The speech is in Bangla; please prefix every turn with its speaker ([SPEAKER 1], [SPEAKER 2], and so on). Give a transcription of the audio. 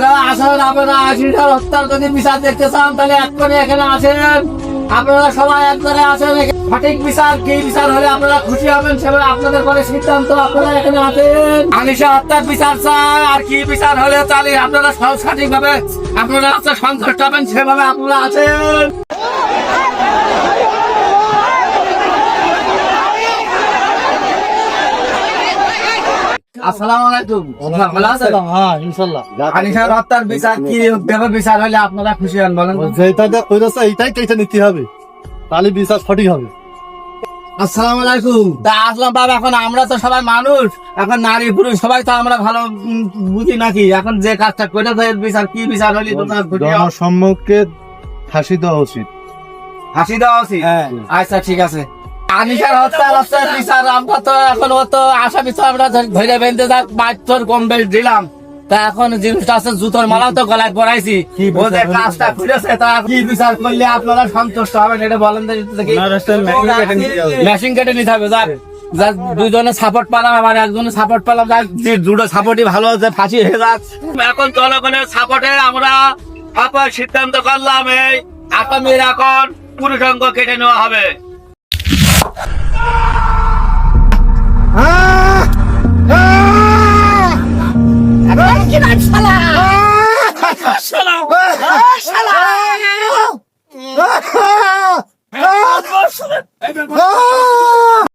[SPEAKER 1] হ্যালো, আসুন আপনারা আশিটার হত্যার যদি বিচার দেখতে চান তাহলে এক্ষুনি এখানে আসেন। আপনারা সবাই একবারে আসেন। সঠিক বিচার কি বিচার হলে আপনারা খুশি হবেন সেভাবে আপনাদের পরে সিদ্ধান্ত। আপনারা এখানে আসেন। আনিশা হত্যার বিচার চাই আর কি বিচার হলে তাহলে আপনারা সঠিক ভাবে আপনারা সন্তুষ্ট হবেন সেভাবে আপনারা আছেন। আসসালামু আলাইকুম। ভালো আছেন?
[SPEAKER 2] হ্যাঁ ইনশাল্লাহ।
[SPEAKER 1] আনিশার হত্যার বিচার কি ভাবে বিচার হলে আপনারা খুশি হন বলেন তো?
[SPEAKER 2] যেটা কইতাছে এইটাই কেটে নিতে হবে, তাহলে বিচার সঠিক হবে।
[SPEAKER 1] আসসালামু আলাইকুম। তা আসলাম বাবা, এখন আমরা তো সবাই মানুষ, এখন নারী পুরুষ সবাই তো আমরা ভালো বুঝি নাকি? এখন যে কাজটা করে দেয় বিচার কি বিচার হলে তোমরা খুশি হও?
[SPEAKER 2] জনসম্মুখে ফাঁসি দেওয়া উচিত।
[SPEAKER 1] হাসি দেওয়া উচিত? আচ্ছা ঠিক আছে। আনিশার হত্যার বিচার আমরা তো এখন ও তো আশা বিচার আমরা ধরে বেঁধে যাক মাত্র কম বেশ দিলাম। তা এখন জিনিসটা আছে জুতোর মালাও তো গলায় পরাইছি। ও যে কাজটা খুলেছে তা কি বিচার করলে আপনারা সন্তুষ্ট হবেন এটা বলেন তো দেখি। মেশিন কেটে নিতে হবে। যাক যাক দুজনে সাপোর্ট পেলাম, আবার একজনে সাপোর্ট পেলাম, যাক দুটো সাপোর্টই ভালো হচ্ছে, ফাঁসি হয়ে যাক। এখন জনগণের সাপোর্টে আমরা আপনার সিদ্ধান্ত করলাম এই আসামির এখন পুরুষাঙ্গ কেটে নেওয়া হবে। শালা